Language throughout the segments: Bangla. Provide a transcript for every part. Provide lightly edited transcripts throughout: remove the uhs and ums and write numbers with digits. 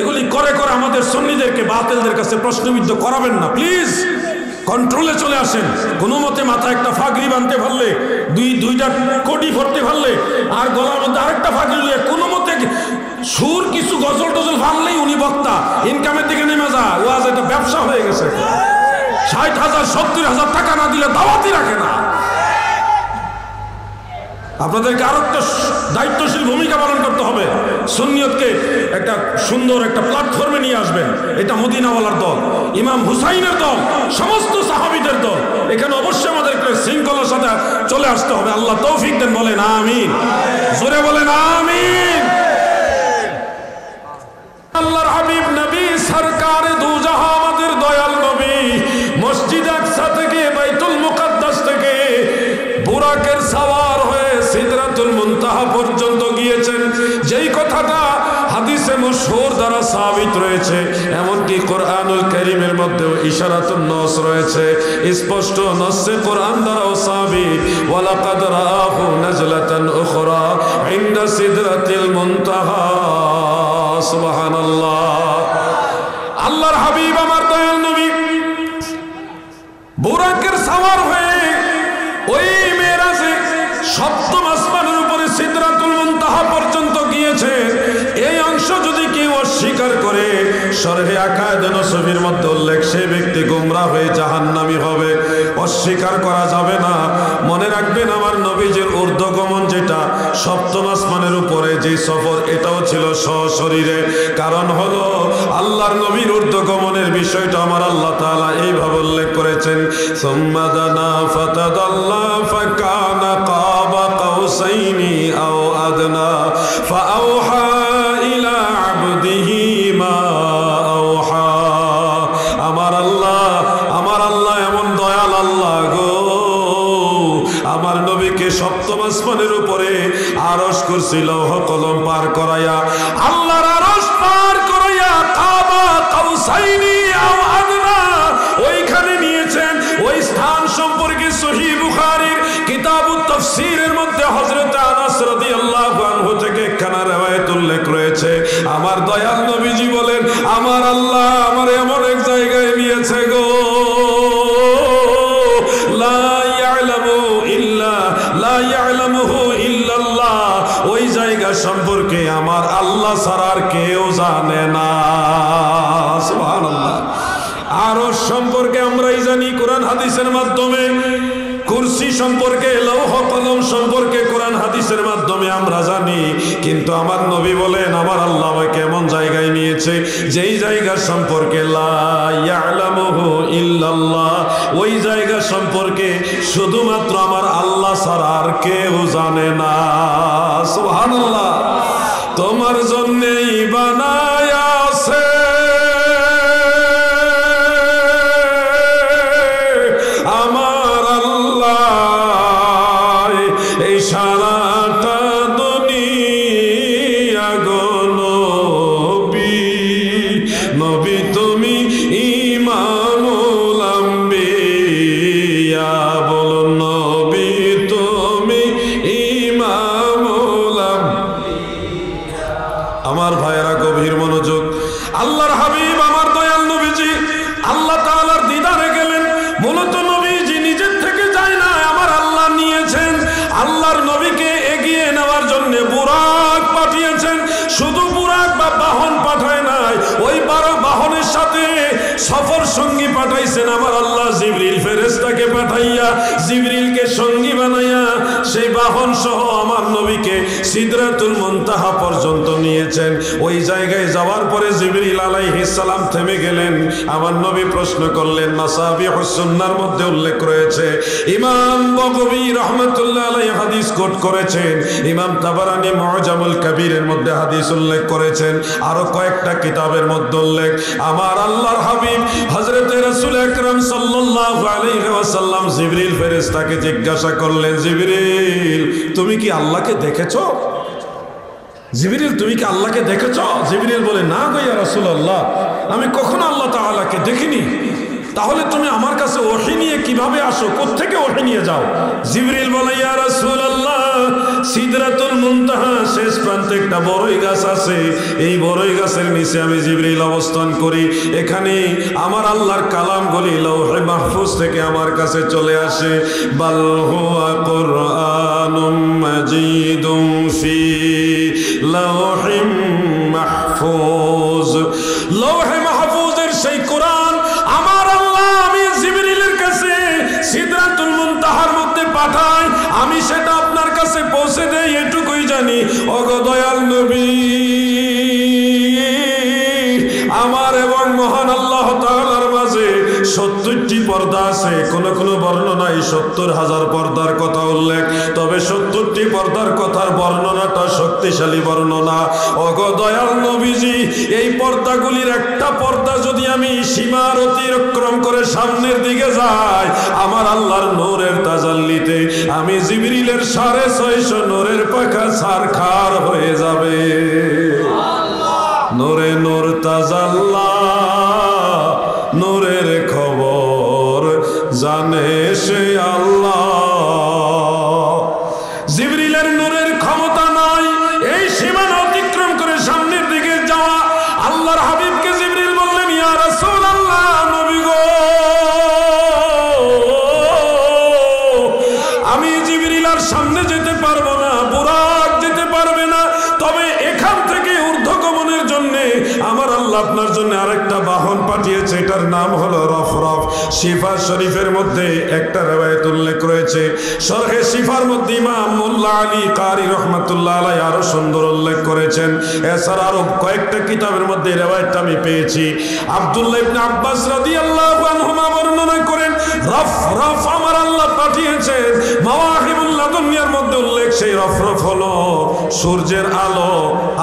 এগুলি করে করে আমাদের সুন্নিদেরকে বাতিলদের কাছে প্রশ্নবিদ্ধ করাবেন না প্লিজ। কন্ট্রোলে চলে আসেন। কোনো মতে মাথায় একটা ফাগড়ি বাঁধতে পারলে, দুইটা কোটি ভরতে পারলে, আর গলার মধ্যে আরেকটা ফাগড়ি নিয়ে কোনো মতে সুর কিছু গজল টজল ভাঙলেই উনি বক্তা, ইনকামের দিকে নেমে যা। ও আজ একটা ব্যবসা হয়ে গেছে। 60,000 70,000 টাকা না দিলে দাওয়াতই রাখে না। আপনাদেরকে আরো একটা দায়িত্বশীল ভূমিকা পালন করতে হবে। সুন্নিয়তকে একটা সুন্দর একটা প্ল্যাটফর্মে নিয়ে আসবেন। এটা মদিনাওয়ালার দল, ইমাম হুসাইনের দল, সমস্ত সাহাবীদের দল। এখানে অবশ্যই আমাদেরকে শৃঙ্খলার সাথে চলে আসতে হবে। আল্লাহ তৌফিক দেন, বলেন আমিন। জোরে বলেন আমিন। আল্লাহর হাবিব নবী সরকারে দু জাহান আমাদের দয়াল নবী মসজিদ আকসা থেকে বাইতুল মুকাদ্দাস থেকে বুরাকের সাওয়ার হয়ে সিদরাতুল মুনতাহা পর্যন্ত গিয়েছেন। যেই কথাটা হাদিসে মশহুর দ্বারা সাবিত রয়েছে, এমনকি কোরআনুল কারীমের মধ্যেও ইশারাতুন নস রয়েছে, স্পষ্ট নসে কোরআন দ্বারাও সাবিত। ওয়ালাকাদ রাআহু নাজলাতান উখরা ইনদা সিদরাতিল মুনতাহা। সুবহানাল্লাহ। আল্লাহর হাবিব আমার দয়াল নবী বুরাকের সাওয়ার হয়ে ওই মেরাজে সপ্তম আসমানের উপরে সিদরাতুল মুনতাহা পর্যন্ত গিয়েছে। এই অংশ যদি কেউ অস্বীকার করে, শরহে আকায়েদ নসবির মধ্যে উল্লেখ, সেই ব্যক্তি গোমরাহ হয়ে জাহান্নামী হবে। অস্বীকার করা যাবে না। মনে রাখবেন, আমার নবীজির ঊর্ধ্বগমন যেটা সপ্তম আসমানের উপরে যে সফর, এটাও ছিল সশরীরে। কারণ হলো আল্লাহর নবীর ঊর্ধ্বগমনের বিষয়টা আমার আল্লাহ তাআলা এইভাবে উল্লেখ করেছেন, সুম্মা দানা ফাতাদাল্লা ফাকানা কাবা কাউসাইনি আও আদনা ফাআওহা ইলা আবদিহি মা আওহা। আমার আল্লাহ এমন দয়াল আল্লাহ গো, আমার নবীকে সপ্তম আসমানের উপরে আরশ কুরসি লৌহ কলম পার করাইয়া, আল্লাহর আরশ পার করাইয়া কাবা কাউসাইনি আও আদনা ওইখানে নিয়েছেন। ওই স্থান সম্পর্কে সহিহ বুখারীর কিতাবুত তাফসীরের মধ্যে হযরত আনাস রাদিয়াল্লাহু আনহু থেকে একখানা riwayat উল্লেখ রয়েছে। আমার দয়াল নবীজি বলেন, আমার আল্লাহ আমার এমন এক জায়গায় নিয়েছে গো, লা ইয়ালামুহু ইল্লাল্লাহ। ওই জায়গা সম্পর্কে আমার আল্লাহ ছাড়া আর কেউ জানে না। সুবহানাল্লাহ। আরশ সম্পর্কে আমরাই জানি কোরআন হাদিসের মাধ্যমে, কুরসি সম্পর্কে, লৌহ কলম সম্পর্কে কোরআন হাদিসের মাধ্যমে আমরা জানি। কিন্তু আমার নবী বলেন, আমার আল্লাহ আমাকে এমন জায়গায় নিয়েছে যেই জায়গা সম্পর্কে লা ইয়ালামুহু ইল্লাল্লাহ, ওই জায়গা সম্পর্কে শুধুমাত্র আমার আল্লাহ ছাড়া আর কেউ জানে না। সুবহানাল্লাহ। তোমার জন্যই বানায় আছে সারাটা দুনিয়া গো নবী, নবী তুমি ইমামুল আম্বিয়া। বলুন নবী তুমি ইমামুল আম্বিয়া। আমার ভাইয়েরা গভীর মনোযোগ। আল্লাহর হাবিব আমার দয়াল নবীজি আল্লাহ তাআলার দিদারে গেলেন। মূলত নবীজি নিজের থেকে যায় না, আমার আল্লাহ নিয়েছেন। আল্লাহর নবীকে এগিয়ে নেওয়ার জন্য বুরাক পাঠিয়েছেন। শুধু বুরাক বা বাহন পাঠায় নাই, ওই 12 বাহনের সাথে সফর সঙ্গী পাঠাইছেন আমার আল্লাহ জিবরিল ফেরেশতাকে পাঠাইয়া, জিবরিলকে সঙ্গী বানাইয়া সেই বাহন সহ আমার নবীকে সিদরাতুল মুনতাহা পর্যন্ত নিয়েছেন। ওই জায়গায় যাওয়ার পরে জিবরিল আলাইহিস সালাম থেমে গেলেন। আমার নবী প্রশ্ন করলেন, মাসাবিহুস সুন্নাহর মধ্যে উল্লেখ রয়েছে, ইমাম বগবী রাহমাতুল্লাহ আলাইহি হাদিস কোট করেছেন, ইমাম তাবারানী মুআজামুল কাবীরের মধ্যে হাদিস উল্লেখ করেছেন, আরো কয়েকটা কিতাবের মধ্যে উল্লেখ। আমার আল্লাহর হাবিব হযরত রাসূল আকরাম সাল্লাল্লাহু আলাইহি ওয়াসাল্লাম জিবরিল ফেরেশতাকে জিজ্ঞাসা করলেন, জিবরিল তুমি কি আল্লাহকে দেখেছো? জিবরিল তুমি কি আল্লাহকে দেখেছো? জিবরিল বলে, না গো ইয়া রাসূলুল্লাহ, আমি কখনো আল্লাহ তাআলাকে দেখিনি। তাহলে তুমি আমার কাছে ওহী নিয়ে কিভাবে আসো, কোত্থেকে ওহী নিয়ে যাও? জিবরিল বলে, ইয়া রাসূলুল্লাহ সিদরাতুল মুনতাহা শেষ প্রান্তে একটা বড়ই গাছ আছে। এই বড়ই গাছের নিচে আমি জিবরিল অবস্থান করি। এখানে আমার আল্লাহর কালামগুলি লৌহে মাহফুজ থেকে আমার কাছে চলে আসে। বাল হুয়া কুরআনুম মাজিদুম ফি লাওহিম মাহফুজ। লৌহে মাহফুজের সেই কোরআন আমার আল্লাহ আমি জিবরিলের কাছে সিদরাতুল মুনতাহার মধ্যে পাঠাই, আমি সেটা আপনার কাছে পৌঁছে দেই, এটুকুই জানি। ওগো দয়াল নবী, আমার এবং মহান আল্লাহ তাআলার মাঝে 70টি পর্দা আছে। কোন কোন বর্ণনায় 70,000 পর্দার কথা উল্লেখ, তবে 70টি পর্দার কথার বর্ণনাটা শক্তিশালী বর্ণনা। ওগো দয়াল নবীজি, এই পর্দাগুলির একটা পর্দা যদি আমি সীমার অতিক্রম করে সামনের দিকে যাই, আমার আল্লাহর নূরের তাজাল্লিতে আমি জিবরিলের 650 নূরের পাখা ছারখার হয়ে যাবে। নূরে নূর তাজাল্লা, নূরের খবর জানে সে আল্লাহ। জিবরিলের নূরের ক্ষমতা নাই এই সীমানা অতিক্রম করে সামনের দিকে যাওয়া। আল্লাহর হাবিবকে জিবরিল বললেন, ইয়া রাসূলুল্লাহ, নবী গো, আমি জিবরিল আর সামনে যেতে পারবো না, বুরাক যেতে পারবে না, তবে এখান থেকে ঊর্ধ্বগমনের জন্য আমার আল্লাহ আপনার জন্য আরেকটা বাহন পাঠিয়েছে, এটার নাম হলো রফরফ। শিফা শরীফের মধ্যে একটা রিওয়ায়াত উল্লেখ রয়েছে। শরহে শিফার মধ্যে ইমাম মোল্লা আলী কারি রহমাতুল্লাহ আলাইহি আরো সুন্দর উল্লেখ করেছেন। এছাড়া আরো কয়েকটা কিতাবের মধ্যে রিওয়ায়াতটা আমি পেয়েছি। আব্দুল্লাহ ইবনে আব্বাস রাদিয়াল্লাহু আনহুমা বর্ণনা করেন, রফরফ আমার আল্লাহ পাঠিয়েছেন। মাওয়াহিবুল লাদুনিয়ার মধ্যে উল্লেখ, সেই রফরফ হলো সূর্যের আলো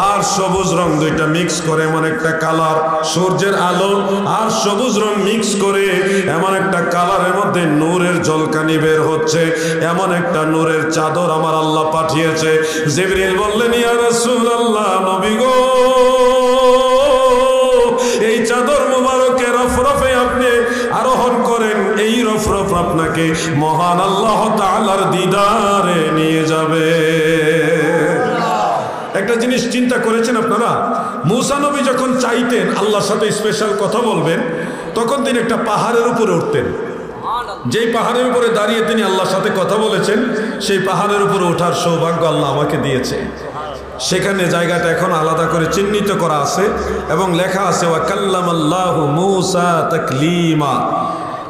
আর সবুজ রং দুইটা মিক্স করে এমন একটা কালার। সূর্যের আলো আর সবুজ রং মিক্স করে এমন একটা কালারের মধ্যে নূরের ঝলকানি বের হচ্ছে, এমন একটা নূরের চাদর আমার আল্লাহ পাঠিয়েছে। জিবরিল বললেন, ইয়া রাসূলুল্লাহ, নবী গো, এই চাদর মুবারকে রফরফে আপনি আরোহণ করেন, এই রফরফ আপনাকে মহান আল্লাহ তাআলার দিদারে নিয়ে যাবে। একটা জিনিস চিন্তা করেছেন আপনারা, মুসা নবী যখন চাইতেন আল্লাহর সাথে স্পেশাল কথা বলবেন, তখন তিনি একটা পাহাড়ের উপরে উঠতেন। যেই পাহাড়ের উপরে দাঁড়িয়ে তিনি আল্লাহর সাথে কথা বলেছেন, সেই পাহাড়ের উপরে ওঠার সৌভাগ্য আল্লাহ আমাকে দিয়েছে। সেখানে জায়গাটা এখন আলাদা করে চিহ্নিত করা আছে এবং লেখা আছে, ওয়া কাল্লামাল্লাহু মূসা তাকলিমা।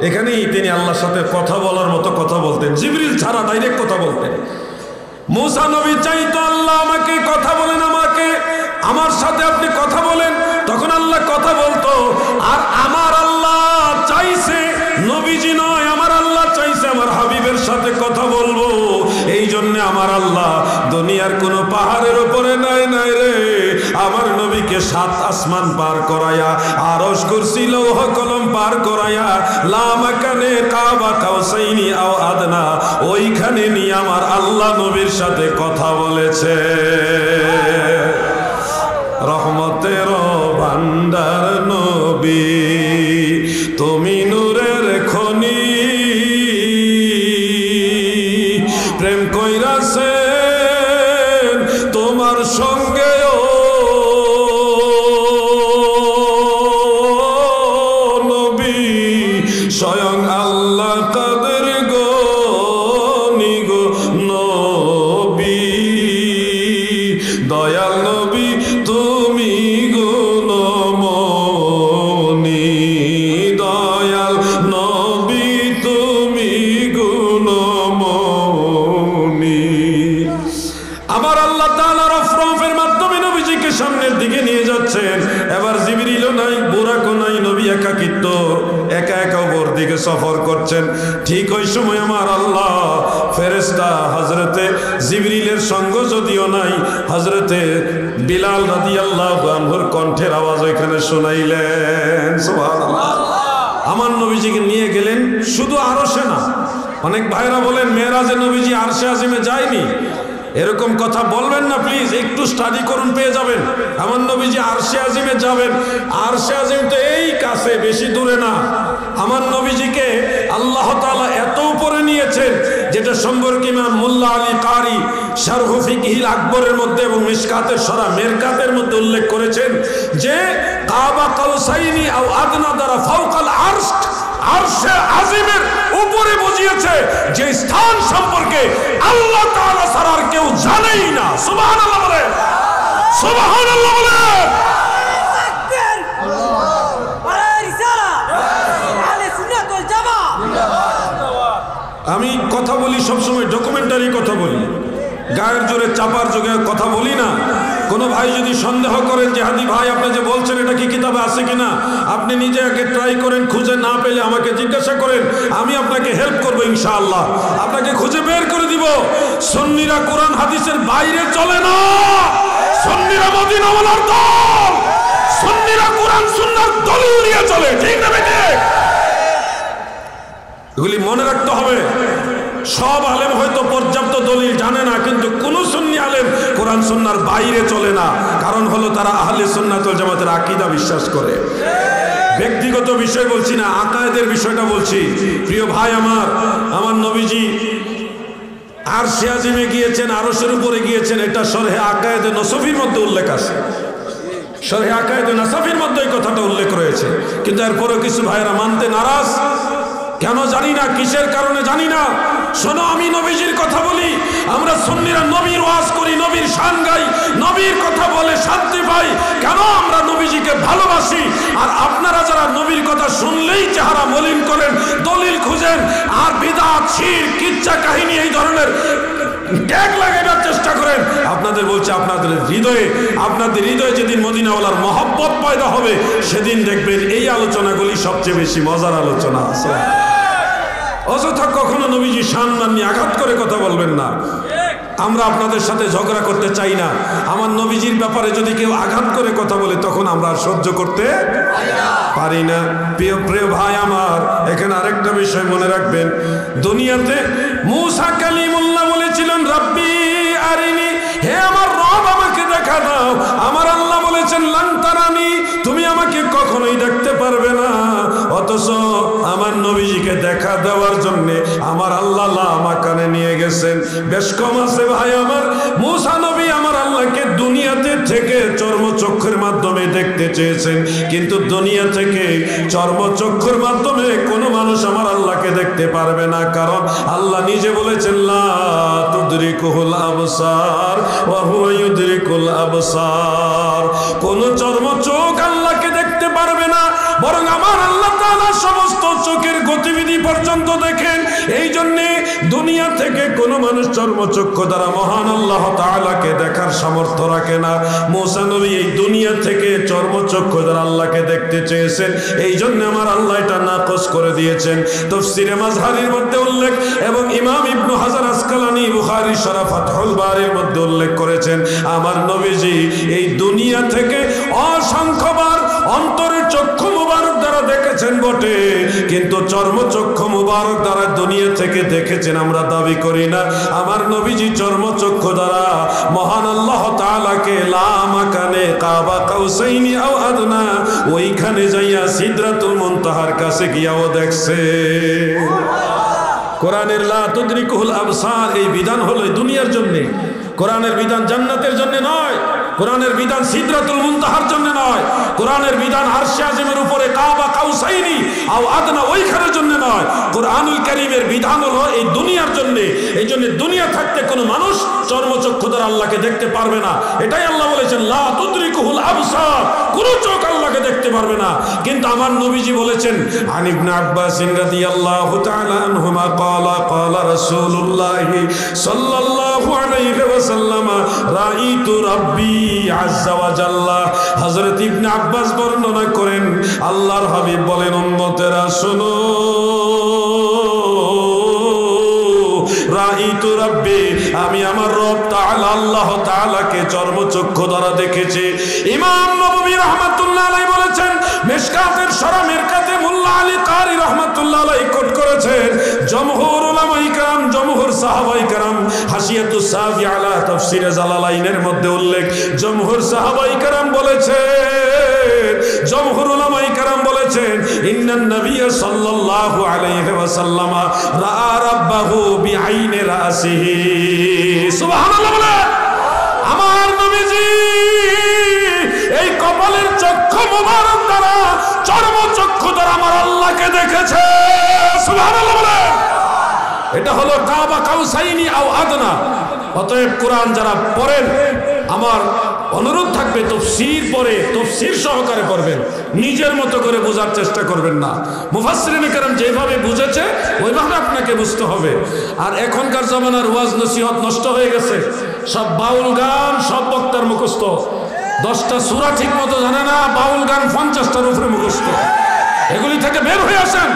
এখানেই তিনি আল্লাহর সাথে কথা বলার মতো কথা বলতেন, জিবরিল ছাড়া ডাইরেক্ট কথা বলতেন। মুসা নবী চাইতো, আল্লাহ আমাকে কথা বলেন, আমাকে আমার সাথে আপনি কথা বলেন, তখন আল্লাহ কথা বলতো। আর আমার আল্লাহ চাইছে নবীজি নয়, আমার আল্লাহ চাইছে আমার হাবিবের সাথে কথা বলবো। এই জন্য আমার আল্লাহ দুনিয়ার কোন পাহাড়ের উপরে নাই নাই রে, আমার নবীকে 7 আসমান পার করায়া, আরশ কুরসি লৌহ কলম পার করায়া, লা মাকানে কাবা কাউসাইনি আও আদনা, ওইখানে নিয়ে আমার আল্লাহ নবীর সাথে কথা বলেছে। রহমতের ভান্ডার নবী, তুমি নূরের খনি, প্রেম কইরাছেন তোমার সঙ্গে ও নবী, স্বয়ং আল্লাহ কাদের গনি গো নবী, দয়াল নবী তুমি গুণমণি, দয়াল নবী তুমি গুণমণি। আমার আল্লাহ তাআলা রফরফের মাধ্যমে নবীজিকে সামনের দিকে নিয়ে যাচ্ছেন। এবার জিবরিলও নাই, বুরাকও নাই, নবী একাকিত্ব, একা একা উপর দিকে সফর করছেন। ঠিক ওই সময় আমার আল্লাহ ফেরেশতা হযরতে জিবরিলের সঙ্গ যদিও নাই, হযরতে বিলাল রাদিয়াল্লাহু আনহুর কণ্ঠের আওয়াজ ওইখানে শোনাইলেন। সুবহানাল্লাহ। আমার নবীজিকে নিয়ে গেলেন শুধু আরশে না। অনেক ভাইরা বলেন মেরাজে নবীজি আরশে আজিমে যায়নি, এরকম কথা বলবেন না প্লিজ, একটু স্টাডি করুন, পেয়ে যাবেন। আমার নবীজি আরশে আজিমে যাবেন, আরশে আজিম তো এই কাছে, বেশি দূরে না। আমার নবীজিকে আল্লাহ তাআলা এত উপরে নিয়েছেন, যেটা সম্পর্কে ইমাম মোল্লা আলী কারি শারহ ফিকহিল আকবরের মধ্যে এবং মিশকাতের সরা মেরকাতের মধ্যে উল্লেখ করেছেন যে কাবা কাউসাইনি আও আদনা দ্বারা ফাওকাল আরশ, আরশে আজিমের উপরে বুঝিয়েছে যে স্থান সম্পর্কে আল্লাহ তাআলা ছাড়া আর কেউ জানেই না। সুবহানাল্লাহ বলে, সুবহানাল্লাহ বলে। আমি কথা বলি সবসময় ডকুমেন্টারি কথা বলি, গায়ের জোরে চাপার যোগে কথা বলি না। কোনো ভাই যদি সন্দেহ করেন যে হাদি ভাই আপনি যে বলছেন এটা কি কিতাবে আছে কিনা, আপনি নিজে আগে ট্রাই করেন, খুঁজে না পেলে আমাকে জিজ্ঞাসা করেন, আমি আপনাকে হেল্প করবো ইনশাআল্লাহ, আপনাকে খুঁজে বের করে দিব। সুন্নিরা কোরআন হাদিসের বাইরে চলে না, সুন্নিরা মদিনাওয়ালার দল, সুন্নিরা কোরআন সুন্নাহর দলিল নিয়ে চলে, ঠিক না বেটে? এগুলি মনে রাখতে হবে। সব আলেম হয়তো পর্যাপ্ত দলিল জানে না, কিন্তু কোন সুন্নি আলেম কোরআন সুন্নাহর বাইরে চলে না। কারণ হলো তারা আহলে সুন্নাত ওয়াল জামাতের আকীদা বিশ্বাস করে। ব্যক্তিগত বিষয় বলছি না, আকায়েদের বিষয়টা বলছি। প্রিয় ভাই আমার, আমার নবীজি আরশে আজিমে গিয়েছেন, আরশের উপরে গিয়েছেন, এটা শরহে আকায়েদে নসফির মধ্যে উল্লেখ আছে। শরহে আকায়েদে নসফির মধ্যে এই কথাটা উল্লেখ রয়েছে, কিন্তু এরপরেও কিছু ভাইরা মানতে নারাজ। কেন জানি না, কিসের কারণে জানি না। শোনো, আমি নবীজির কথা বলি, আমরা সুন্নিরা নবীর ওয়াজ করি, নবীর শান গাই, নবীর কথা বলে শান্তি পাই। কেন আমরা নবীজিকে ভালোবাসি, আর আপনারা যারা নবীর কথা শুনলেই চেহারা মলিন করেন, দলিল খুঁজেন, আর বিদআত, শিরক, কিচ্ছা কাহিনী এই ধরনের ট্যাগ লাগানোর চেষ্টা করেন। আপনাদের বলছে, আপনাদের হৃদয়ে যেদিন মদিনাওয়ালার মহব্বত পয়দা হবে, সেদিন দেখবেন এই আলোচনাগুলি সবচেয়ে বেশি মজার আলোচনা আছে। অযথা কখনো নবীজি সম্মান নিয়ে আঘাত করে কথা বলবেন না। আমরা আপনাদের সাথে ঝগড়া করতে চাই না। আমার নবীজির ব্যাপারে যদি কেউ আঘাত করে কথা বলে, তখন আমরা সহ্য করতে পারি না। প্রিয় ভাই আমার, এখানে আরেকটা বিষয় মনে রাখবেন। দুনিয়াতে মূসা কালিমুল্লাহ বলেছিলেন, রাব্বি আরিনি, হে আমার রব আমাকে দেখা দাও। আমার আল্লাহ বলেছেন, লান তারানি, তুমি আমাকে কখনোই দেখতে পারবে না। অথচ আমার নবীজিকে দেখা দেওয়ার জন্য আমার আল্লাহ লামাকানে নিয়ে গেছেন। বেশ কম আছে ভাই আমার, মূসা নবী আমার আল্লাহকে দুনিয়াতে থেকে চর্মচক্ষুর মাধ্যমে দেখতে চেয়েছেন, কিন্তু দুনিয়া থেকে চর্মচক্ষুর মাধ্যমে কোনো মানুষ আমার আল্লাহকে দেখতে পারবে না। কারণ আল্লাহ নিজে বলেছেন, লা তুদরিকুহুল আবসার ওয়া হুয়া ইউদরিকুল আবসার। কোন চর্মচোখ আল্লাহকে দেখতে পারবে না, বরং আমার আল্লাহ তাআলা সমস্ত চোখের গতিবিধি পর্যন্ত দেখেন। এই জন্যে দুনিয়া থেকে কোনো মানুষ চর্মচক্ষু দ্বারা মহান আল্লাহ তাআলাকে দেখার সামর্থ্য রাখে না। মূসা নবী এই দুনিয়া থেকে চর্মচক্ষু দ্বারা আল্লাহকে দেখতে চেয়েছেন, এই জন্য আমার আল্লাহ এটা নাকচ করে দিয়েছেন। তাফসীরে মাযহারির মধ্যে উল্লেখ, এবং ইমাম ইবনু হাজার আসকালানী বুখারী শরহ ফাতহুল বারির মধ্যে উল্লেখ করেছেন, আমার নবীজি এই দুনিয়া থেকে অসংখ্যবার অন্তরের চক্ষু মুবারক দ্বারা দেখেছেন বটে, কিন্তু চর্মচক্ষু মুবারক দ্বারা দুনিয়া থেকে দেখেছেন আমরা দাবি করি না। আমার নবীজি চর্মচক্ষু দ্বারা মহান আল্লাহ তাআলাকে লামাকানে কাবা কাউসাইনি আও আদনা, ওইখানে যাইয়া সিদরাতুল মুনতাহার কাছে গিয়াও দেখছে। কোরআনের লা তুদরিকুহুল আবসার এই বিধান হলো দুনিয়ার জন্য। কোরআনের বিধান জান্নাতের জন্য নয়, কোরআনের বিধান সিদরাতুল মুনতাহার জন্য নয়, কোরআনের বিধান আরশে আজিমের উপরে কাবা কাউসাইনি আও আদনা ওইখানের জন্য নয়। কোরআনুল কারীমের বিধান হলো এই দুনিয়ার জন্য। এই জন্য দুনিয়া থাকতে কোনো মানুষ চর্মচক্ষু দ্বারা আল্লাহকে দেখতে পারবে না। এটাই আল্লাহ বলেছেন, লা তুদরিকুহুল আবসার, কোন চোখ আল্লাহকে দেখতে পারবে না। কিন্তু আমার নবীজি বলেছেন, আন ইবনে আব্বাস রাদিয়াল্লাহু তাআলা আনহুমা ক্বালা ক্বালা রাসূলুল্লাহি সাল্লাল্লাহু আলাইহি ওয়াসাল্লাম রাআইতু রাব্বি আযজা ওয়া জাল্লা। হযরত ইবনে আব্বাস বর্ণনা করেন, আল্লাহর হাবিব বলেন, উম্মতেরা শোনো, রাআইতু রাব্বি, আমি আমার রব তাআলা আল্লাহ তাআলাকে চর্মচক্ষু দ্বারা দেখেছি। ইমাম নববী রাহমাতুল্লাহ আলাইহি বলেছেন, মিশকাতের শরা মিরকাতে মোল্লা আলী কারি রাহমাতুল্লাহ আলাইহি কোট করেছেন, জমহুর উলামায়ে কেরাম, জমহুর সাহাবায়ে কেরাম, হাসিয়াতুস সাফি আলা তাফসিরে জালালাইনের মধ্যে উল্লেখ, জমহুর সাহাবায়ে কেরাম বলেছেন, জমহুর উলামায়ে কেরাম বলেছেন, ইন্নান নবী সাল্লাল্লাহু আলাইহি ওয়াসাল্লাম রাআ রাব্বাহু বিআইনি রাসিহি। সুবহানাল্লাহ বলে, আমার নবীজি এই কপালের চক্ষু মোবারক দ্বারা, চর্ম চক্ষু দ্বারা আমার আল্লাহকে দেখেছে। সুবহানাল্লাহ বলে, এটা হলো কাবা কাউসাইনি আও আদনা। অতএব কোরআন যারা পড়েন, আমার অনুরোধ থাকবে তাফসীর পড়ে তাফসীর সহকারে পড়বেন, নিজের মতো করে বোঝার চেষ্টা করবেন না। মুফাসসিরিনে কেরাম যেভাবে বুঝেছে ওইভাবে আপনাকে বুঝতে হবে। আর এখনকার জামানার ওয়াজ নসিহত নষ্ট হয়ে গেছে, সব বাউল গান, সব বক্তার মুখস্থ, 10টা সূরা ঠিক মতো জানে না, বাউল গান 50টার উপরে মুখস্থ। এগুলি থেকে বের হয়ে আসেন।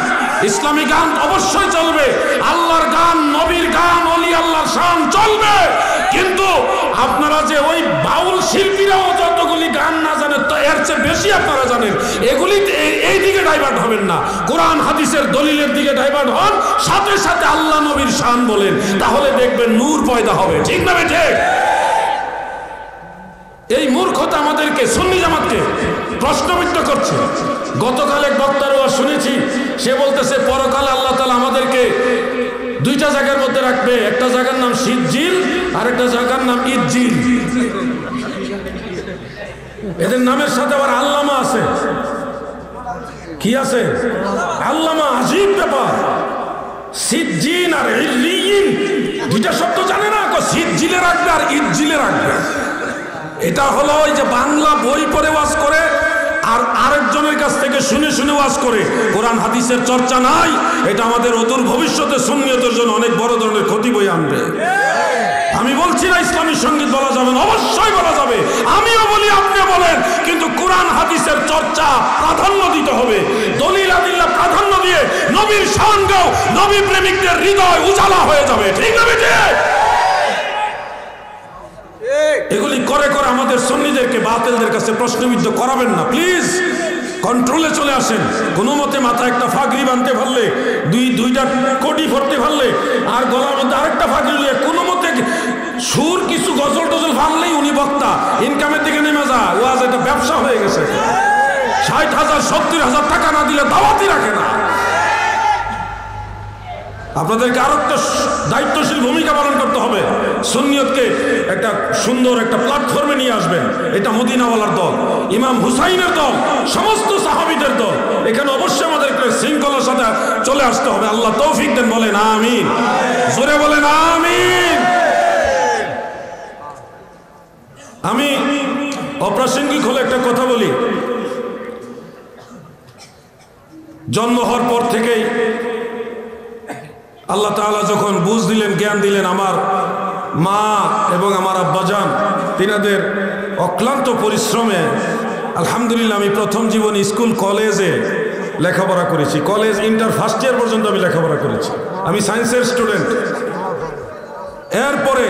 ইসলামী গান অবশ্যই চলবে, আল্লাহর গান, নবীর গান, ওলি আল্লাহর শান চলবে, কিন্তু আপনারা যে ওই বাউল শিল্পীরাও যতগুলি গান না জানেন, তো এর চেয়ে বেশি আপনারা জানেন, এগুলি এই দিকে ডাইভার্ট হবেন না, কোরআন হাদিসের দলিলের দিকে ডাইভার্ট হন, সাথে সাথে আল্লাহ নবীর শান বলেন, তাহলে দেখবেন নূর পয়দা হবে। ঠিক না ঠিক? এই মূর্খতা আমাদেরকে, সুন্নি জামাতকে প্রশ্নবিদ্ধ করছে। গতকাল এক বক্তার ওয়াজ শুনেছি, সে বলতেছে পরকালে আল্লাহ তাআলা আমাদেরকে 2টা জায়গার মধ্যে রাখবে, একটা জায়গার নাম সিজ্জিল আর একটা জায়গার নাম ইজ্জিল। এদের নামের সাথে আবার আল্লামা আছে। কি আছে? আল্লামা। আজীব ব্যাপার। সিজ্জিন আর ইল্লিয়িন 2টা শব্দ জানে না, সিজ্জিলে রাখবে আর ইজ্জিলে রাখবে। এটা হলো ওই যে বাংলা বই পড়ে ওয়াজ করে আর আরেকজনের কাছ থেকে শুনে শুনে ওয়াজ করে, কোরআন হাদিসের চর্চা নাই। এটা আমাদের অদূর ভবিষ্যতে সুন্নিয়তের জন্য অনেক বড় ধরনের ক্ষতি বয়ে আনবে। আমি বলছি না ইসলামী সঙ্গীত বলা যাবে না, অবশ্যই বলা যাবে, আমিও বলি, আপনি বলেন, কিন্তু কোরআন হাদিসের চর্চা প্রাধান্য দিতে হবে। দলিল আদিল্লাহ প্রাধান্য দিয়ে নবীর শান গাও, নবী প্রেমিকদের হৃদয় উজালা হয়ে যাবে। ঠিক না বেটে? এগুলি করে করে আমাদের সুন্নিদেরকে বাতিলদের কাছে প্রশ্নবিদ্ধ করাবেন না, প্লিজ। কন্ট্রোলে চলে আসেন। কোনো মতে মাথায় একটা ফাগড়ি বাঁধতে পারলে, দুইটা কোটি পড়তে পারলে, আর গলার মধ্যে আরেকটা ফাগড়ি নিয়ে কোনো মতে সুর কিছু গজল টজল ভাঙলেই উনি বক্তা, ইনকামের দিকে নেমে যায়। ওয়াজ এটা ব্যবসা হয়ে গেছে। 60,000 70,000 টাকা না দিলে দাওয়াতই রাখে না। আপনাদেরকে আরো একটা দায়িত্বশীল ভূমিকা পালন করতে হবে। সুন্নিয়তকে একটা সুন্দর একটা প্ল্যাটফর্মে নিয়ে আসবেন। এটা মদিনাওয়ালার দল, ইমাম হুসাইনের দল, সমস্ত সাহাবীদের দল। এখানে অবশ্যই আমাদেরকে শৃঙ্খলার সাথে চলে আসতে হবে। আল্লাহ তৌফিক দেন, বলেন আমিন। জোরে বলেন আমিন। আমি অপ্রাসঙ্গিক হলে একটা কথা বলি। জন্ম হওয়ার পর থেকেই আল্লাহ তাআলা যখন বুঝ দিলেন, জ্ঞান দিলেন, আমার মা এবং আমার আব্বাজান তিনাদের অক্লান্ত পরিশ্রমে আলহামদুলিল্লাহ আমি প্রথম জীবনে স্কুল কলেজে লেখাপড়া করেছি। কলেজ ইন্টার ফার্স্ট ইয়ার পর্যন্ত আমি লেখাপড়া করেছি। আমি সায়েন্সের স্টুডেন্ট। এরপরে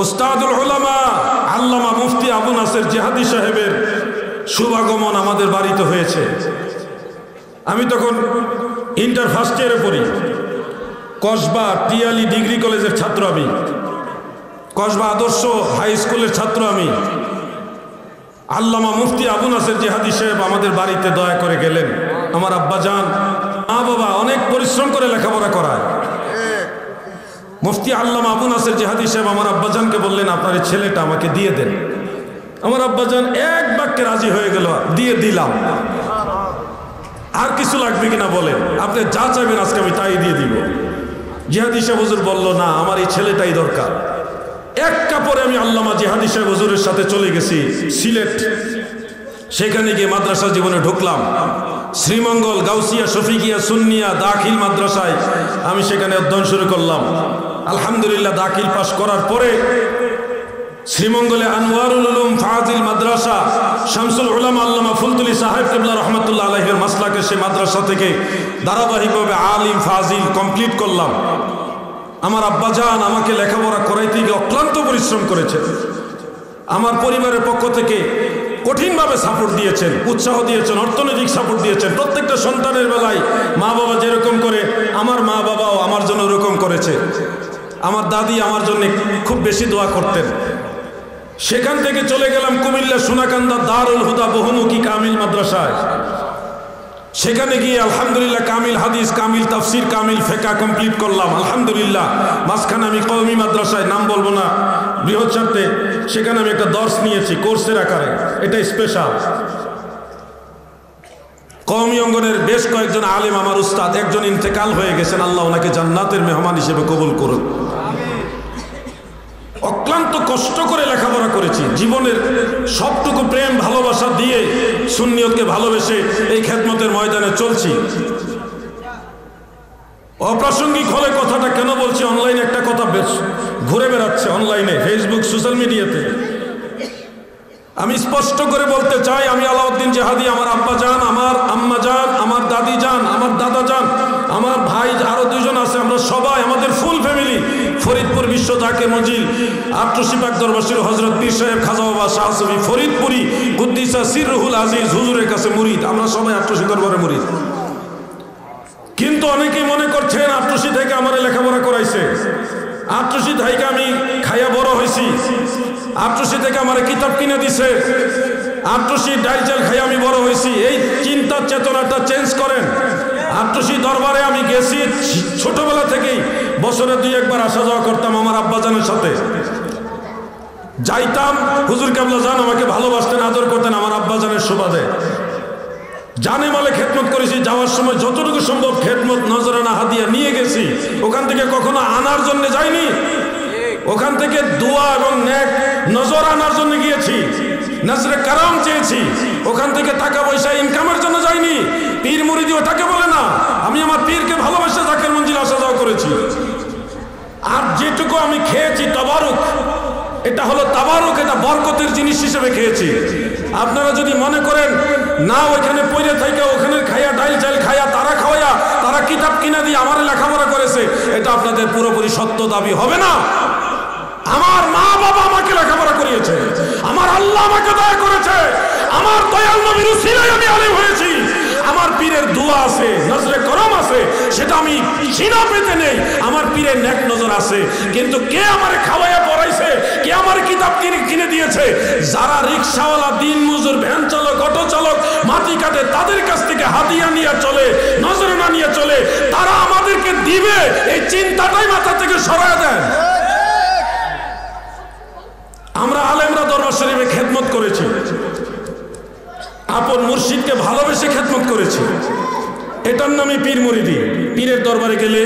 ওস্তাদুল উলামা আল্লামা মুফতি আবু নাসের জিহাদি সাহেবের শুভাগমন আমাদের বাড়িতে হয়েছে। আমি তখন ইন্টার ফার্স্ট ইয়ারে পড়ি। কসবা টিয়ালি ডিগ্রি কলেজের ছাত্র আমি, কসবা আদর্শ হাই স্কুলের ছাত্র আমি। আল্লামা মুফতি আবু নাসের জিহাদি সাহেব আমাদের বাড়িতে দয়া করে গেলেন। আমার আব্বাজান, মা বাবা অনেক পরিশ্রম করে লেখাপড়া করায়। মুফতি আল্লামা আবু নাসের জিহাদি সাহেব আমার আব্বাজানকে বললেন, আপনার এই ছেলেটা আমাকে দিয়ে দেন। আমার আব্বাজান এক বাক্যে রাজি হয়ে গেল, দিয়ে দিলাম। আর কিছু লাগবে কিনা বলেন, আপনি যা চাইবেন আজকে আমি তাই দিয়ে দিব। জিহাদি সাহেব হুজুর বলল, না, আমার এই ছেলেটাই দরকার। এক কাপড়ে আমি আল্লামা জিহাদি সাহেব হুজুরের সাথে চলে গেছি সিলেট। সেখানে গিয়ে মাদ্রাসা জীবনে ঢুকলাম। শ্রীমঙ্গল, গাউসিয়া, শফিকিয়া, সুন্নিয়া, দাখিল মাদ্রাসায় আমি সেখানে অধ্যয়ন শুরু করলাম। আলহামদুলিল্লাহ দাখিল পাশ করার পরে শ্রীমঙ্গলে আনোয়ারুল উলুম ফাজিল মাদ্রাসা শামসুল উলামা আল্লামা ফুলতুলি সাহেব কিবলা রহমতুল্লাহ আলাইহির মাসলাকে সে মাদ্রাসা থেকে ধারাবাহিকভাবে আলিম ফাজিল কমপ্লিট করলাম। আমার আব্বাজান আমাকে লেখাপড়া করাইতে গিয়ে অক্লান্ত পরিশ্রম করেছে। আমার পরিবারের পক্ষ থেকে কঠিনভাবে সাপোর্ট দিয়েছেন, উৎসাহ দিয়েছেন, অর্থনৈতিক সাপোর্ট দিয়েছেন। প্রত্যেকটা সন্তানের বেলায় মা বাবা যেরকম করে, আমার মা বাবাও আমার জন্য ওরকম করেছে। আমার দাদি আমার জন্য খুব বেশি দোয়া করতেন। সেখান থেকে চলে গেলাম কুমিল্লা সোনাকান্দা দারুল হুদা বহুমুখী কামিল মাদ্রাসায়। সেখানে গিয়ে আলহামদুলিল্লাহ কামিল হাদিস, কামিল তাফসির, কামিল ফিকহ কমপ্লিট করলাম আলহামদুলিল্লাহ। মাঝখানে আমি কওমি মাদ্রাসায়, নাম বলবো না বৃহৎ স্বার্থে, সেখানে আমি একটা দর্শ নিয়েছি কোর্সের আকারে, এটা স্পেশাল। কওমি অঙ্গনের বেশ কয়েকজন আলেম আমার উস্তাদ, একজন ইন্তেকাল হয়ে গেছেন, আল্লাহ ওনাকে জান্নাতের মেহমান হিসেবে কবুল করুন। অক্লান্ত কষ্ট করে লেখাপড়া করেছি, জীবনের সবটুকু প্রেম ভালোবাসা দিয়ে সুন্নিয়তকে ভালোবেসে এই খেদমতের ময়দানে চলছি। অপ্রাসঙ্গিক হলে কথাটা কেন বলছি, অনলাইনে একটা কথা বেশ ঘুরে বেড়াচ্ছে, অনলাইনে ফেসবুক সোশ্যাল মিডিয়াতে। আমি স্পষ্ট করে বলতে চাই, আমি আলাউদ্দিন জেহাদি, আমার আব্বা জান, আমার আম্মা জান, আমার দাদি জান, আমার দাদা জান, আমার ভাই আরো দুজন আছে, আমরা সবাই, আমাদের ফুল ফ্যামিলি ফরিদপুর বিশ্ব জাকির মঞ্জিল আটরশি পাক দরবাসীর হযরত পীর সাহেব খাজা বাবা শাহ সুফি ফরিদপুরি কুদ্দিসা সিররুহুল আজিজ হুজুরের কাছে মুরিদ। আমরা সবাই আটরশি দরবারে মুরিদ। কিন্তু অনেকেই মনে করছেন আটরশি থেকে আমার লেখাপড়া করাইছে, আটরশি থেকে আমি খাইয়া বড় হয়েছি, আটরশি থেকে আমার কিতাব কিনে দিছে, আটরশি ডাইল চাল খাইয়া আমি বড় হয়েছি। এই চিন্তা চেতনাটা চেঞ্জ করেন। আটরশি দরবারে আমি গেছি ছোটবেলা থেকেই, বছরে 2-1 বার আসা যাওয়া করতাম আমার আব্বাজানের সাথে, যাইতাম। হুজুর কেবলা জান আমাকে ভালোবাসতেন, আদর করতেন আমার আব্বাজানের সুবাদে। জানে মালে খেদমত করেছি, যাওয়ার সময় যতটুকু সম্ভব খেদমত নজরানা হাদিয়া নিয়ে গেছি। ওখান থেকে কখনো আনার জন্য যাইনি, ওখান থেকে দোয়া এবং নেক নজর আনার জন্য গিয়েছি, নজরে কারাম চেয়েছি। ওখান থেকে টাকা পয়সা ইনকামের জন্য যাইনি। পীর মুরিদি ওটাকে বলে না, আমি আমার পীরকে ভালোবাসে জাকির মঞ্জিল আসা যাওয়া করেছি। আর যেটুকু আমি খেয়েছি তাবারুক, এটা হলো তাবারুক, এটা বরকতের জিনিস হিসেবে খেয়েছি। আপনারা যদি মনে করেন না ওইখানে পইরে থেকে ওখানে খাইয়া ডাইল চাল খাইয়া তারা খাওয়াইয়া তারা কিতাব কিনা দিয়ে আমার লেখাপড়া করেছে, এটা আপনাদের পুরোপুরি সত্য দাবি হবে না। আমার মা বাবা আমাকে লেখাপড়া করিয়েছে, আমার আল্লাহ আমাকে দয়া করেছে, আমার দয়াল নবীর উসিলায় আমি আলেম হয়েছি। আমার পীরের দোয়া আছে, নজরে করম আছে, সেটা আমি ছিনা পেতে নেই। আমার পীরের নেক নজর আছে। কিন্তু কে আমারে খাওয়াইয়া পড়াইছে, কে আমার কিতাব কিনে দিয়েছে? যারা রিক্সাওয়ালা, দিন মজুর, ভ্যান চালক, অটো চালক, মাটি কাটে, তাদের কাছ থেকে হাদিয়া নিয়ে চলে, নজরে না নিয়ে চলে, তারা আমাদেরকে দিবে, এই চিন্তাটাই মাথা থেকে সরায় দেন। আমরা আলেমরা দরবার শরীফে খেদমত করেছি, আপন মুর্শিদকে ভালোবেসে খেদমত করেছি, এটার নামে পীর মুরিদি। পীরের দরবারে গেলে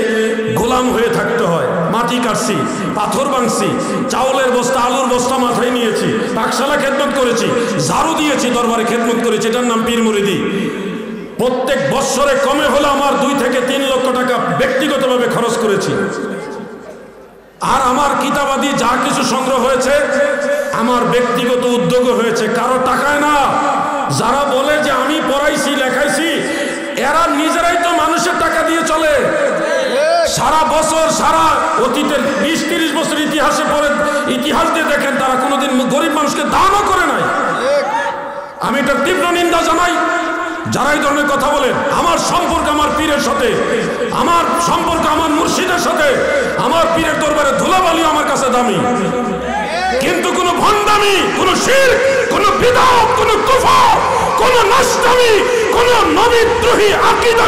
গোলাম হয়ে থাকতে হয়। মাটি কাটছি, পাথর ভাঙছি, চাউলের বস্তা, আলুর বস্তা মাথায় নিয়েছি, পাকশালা খেদমত করেছি, ঝাড়ু দিয়েছি, দরবারে খেদমত করেছি, এটার নাম পীর মুরিদি। প্রত্যেক বৎসরে কমে হলে আমার 2 থেকে 3 লক্ষ টাকা ব্যক্তিগতভাবে খরচ করেছি। আর আমার কিতাবাদি যা কিছু সংগ্রহ হয়েছে আমার ব্যক্তিগত উদ্যোগে হয়েছে, কারো টাকায় না। যারা বলে যে আমি পড়াইছি লেখাইছি, এরা নিজেরাই তো মানুষের টাকা দিয়ে চলে। সারা বছর, সারা অতীতের 20-30 বছর ইতিহাসে পড়ে, ইতিহাস দিয়ে দেখেন তারা কোনোদিন গরিব মানুষকে দানও করে নাই। আমি এটা তীব্র নিন্দা জানাই যারা এই ধরনের কথা বলেন। আমার সম্পর্ক আমার পীরের সাথে, আমার সম্পর্ক আমার মুর্শিদের সাথে। আমার পীরের দরবারে ধুলাবালি আমার কাছে দামি। কিন্তু কোন ভণ্ডামি, কোন শিরক, কোন বিদআত, কোন কুফর, কোন নষ্টামি, কোন নবীদ্রোহী আকীদা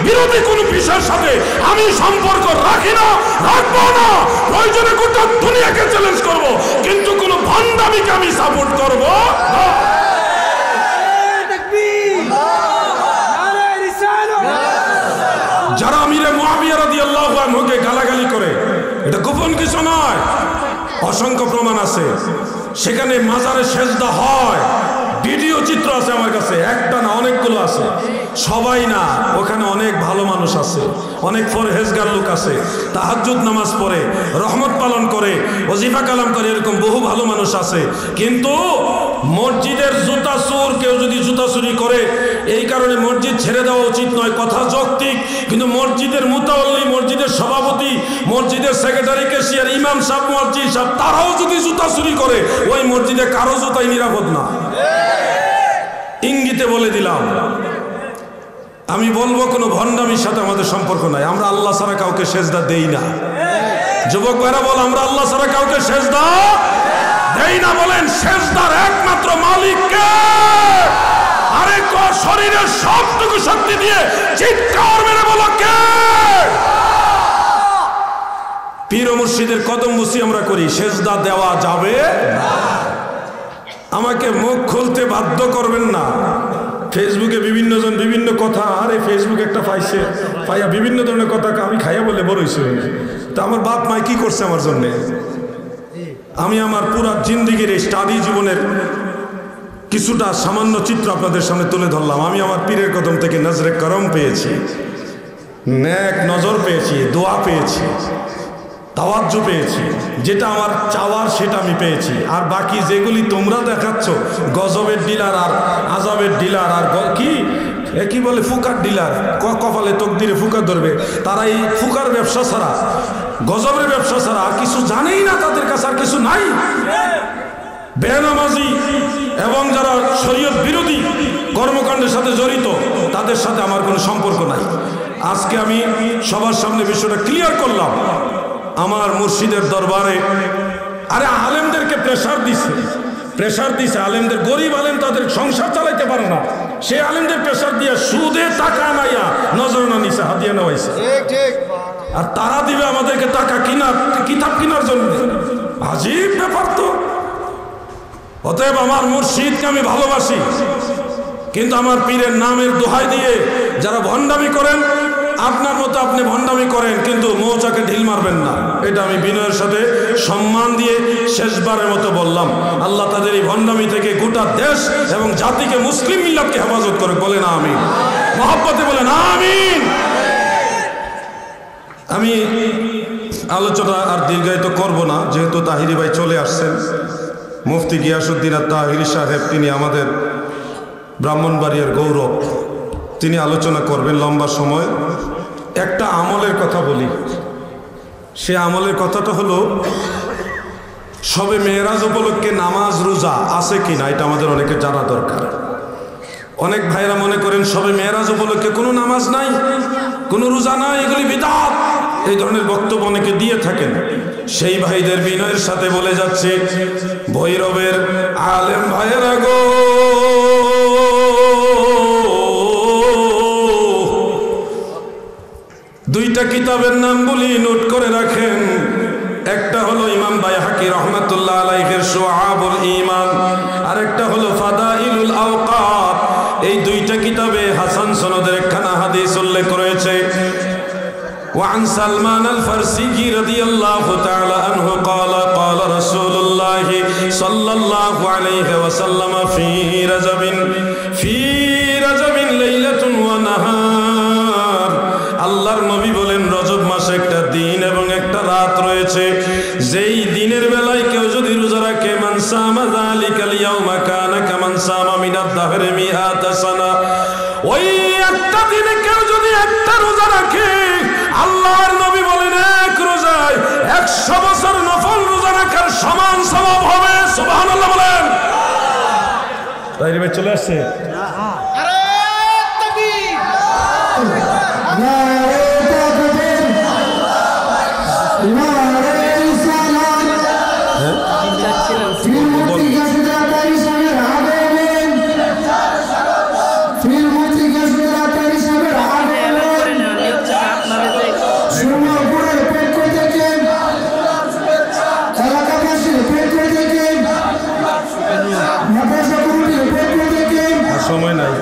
বিরোধী কোন বিষয়ের সাথে আমি সম্পর্ক রাখি না, রাখবো না। প্রয়োজনে গোটা দুনিয়াকে চ্যালেঞ্জ করব, কিন্তু কোন ভণ্ডামিকে আমি সাপোর্ট করব না। যারা আমিরে মুআবিয়া রাদিয়াল্লাহু আনহুকে গালাগালি করে, এটা গোপন কিছু নয়, অসংখ্য প্রমাণ আছে। সেখানে মাজারে সেজদা হয়, ভিডিও চিত্র আছে আমার কাছে, একটা না অনেকগুলো আছে। সবাই না, ওখানে অনেক ভালো মানুষ আছে, অনেক পরহেজগার লোক আছে, তাহাজ্জুদ নামাজ পড়ে, রহমত পালন করে, ওজিফা কালাম করে, এরকম বহু ভালো মানুষ আছে। কিন্তু মসজিদের জুতা চোর, কেউ যদি জুতা চুরি করে, এই কারণে মসজিদ ছেড়ে দেওয়া উচিত নয়, কথা যৌক্তিক। কিন্তু মসজিদের মুতাওয়াল্লি, মসজিদের সভাপতি, মসজিদের সেক্রেটারি, ক্যাশিয়ার, ইমাম সাহেব, মুয়াজ্জিন সাহেব, তারাও যদি জুতা চুরি করে, ওই মসজিদে কারো জুতাই নিরাপদ না। ইঙ্গিতে বলে দিলাম। আমি বলবো কোনো ভণ্ডামির সাথে আমাদের সম্পর্ক নাই। আমরা আল্লাহ ছাড়া কাউকে সেজদা দেই না। যুবক ভাইরা বল, আমরা আল্লাহ ছাড়া কাউকে সেজদা দেই না। বলেন, সেজদার একমাত্র মালিক কে? আরে শরীরের সবটুকু শক্তি দিয়ে চিৎকার মেরে বলো কে? পীর ও মুর্শিদের কদম বুসি আমরা করি, সেজদা দেওয়া যাবে না। আমাকে মুখ খুলতে বাধ্য করবেন না। ফেসবুকে বিভিন্ন জন বিভিন্ন কথা, আরে ফেসবুক একটা পাইছে, পাইয়া বিভিন্ন ধরনের কথা আমি খাইয়া বলে বড় হইছে। তা আমার বাপ মাই কি করছে আমার জন্যে? আমি আমার পুরা জিন্দিগির এই স্টাডি জীবনের কিছুটা সামান্য চিত্র আপনাদের সামনে তুলে ধরলাম। আমি আমার পীরের কদম থেকে নজরে করম পেয়েছি, নেক নজর পেয়েছি, দোয়া পেয়েছি, তাওয়াজ্জু পেয়েছি। যেটা আমার চাওয়ার সেটা আমি পেয়েছি। আর বাকি যেগুলি তোমরা দেখাচ্ছ, গজবের ডিলার আর আজাবের ডিলার আর কি বলে ফুকার ডিলার, কপালে তকদিরে ফুকার ধরবে, তারা এই ফুকার ব্যবসা ছাড়া, গজবের ব্যবসা ছাড়া আর কিছু জানেই না। তাদের কাছে আর কিছু নাই। বেনামাজি এবং যারা শরীয়ত বিরোধী কর্মকাণ্ডের সাথে জড়িত, তাদের সাথে আমার কোনো সম্পর্ক নাই। আজকে আমি সবার সামনে বিষয়টা ক্লিয়ার করলাম। আমার মুর্শিদের দরবারে আরে আলেমদেরকে প্রেসার দিছে আলেমদের, গরিব আলেম তাদের সংসার চালাইতে পারে না, সেই আলেমদের প্রেসার দিয়ে সুদে টাকা নাইয়া নজরানা নিছে, হাতিয়া নেওয়াইছে। আর তারা দিবে আমাদেরকে টাকা কিতাব কেনার জন্য। আজীব ব্যাপার তো। অতএব আমার মুর্শিদকে আমি ভালোবাসি, কিন্তু আমার পীরের নামের দোহাই দিয়ে যারা ভণ্ডামি করেন, আপনার মতো আপনি ভণ্ডামি করেন, কিন্তু মৌচাকে ঢিল মারবেন না। এটা আমি বিনয়ের সাথে সম্মান দিয়ে শেষবারের মতো বললাম। আল্লাহ তাদের এই ভণ্ডামি থেকে গোটা দেশ এবং জাতিকে, মুসলিম মিল্লাতকে হেফাজত করে। বলেন আমিন, মহব্বতে বলেন আমিন। আমি আলোচনা আর দীর্ঘায়িত করব না, যেহেতু তাহিরি ভাই চলে আসছেন। মুফতি গিয়াসউদ্দিন তাহিরি সাহেব, তিনি আমাদের ব্রাহ্মণবাড়িয়ার গৌরব, তিনি আলোচনা করবেন লম্বা সময়। একটা আমলের কথা বলি, সে আমলের কথাটা হলো সবে মেরাজ উপলক্ষে নামাজ রোজা আছে কিনা, এটা আমাদের অনেকে জানা দরকার। অনেক ভাইরা মনে করেন সবে মেরাজ উপলক্ষে কোনো নামাজ নাই, কোনো রোজা নাই, এগুলি বিদআত, এই ধরনের বক্তব্য অনেকে দিয়ে থাকেন। সেই ভাইদের বিনয়ের সাথে বলে যাচ্ছে, ভৈরবের আলেম ভাইয়েরা গো, দুইটা কিতাবের নাম বলি, নোট করে রাখেন। একটা হলো ইমাম বাইহাকি রহমাতুল্লাহ আলাইহির শুআবুল ঈমান, আর একটা হলো ফাদাইলুল আওকাত। এই দুইটা কিতাবে হাসান সনদের একখানা হাদিস উল্লেখ রয়েছে। وعن سلمان الفارسي رضي الله تعالى عنه قال قال رسول الله صلى الله عليه وسلم في رجب ليلة ونهار। আল্লাহর নবী বলেন, রজব মাসে একটা দিন এবং একটা রাত রয়েছে। যেই দিনের বেলায় কেউ যদি রোজা রাখে, মান সামা যালিকাল ইয়াউমা কানা কামান সামা মিনাদ দাহরি মিআতা সানা। ওই একটা দিনে কেউ যদি একটা রোজা রাখে, আল্লাহর নবী বলেন এক রোজায় 100 বছর নফল রোজা রাখার সমান সওয়াব হবে। সুবহানাল্লাহ বলেন। তাই রে চলে আসছে। আরে তাকবীর, নারে তাকবীর, নারে সালাম। সময় নাই।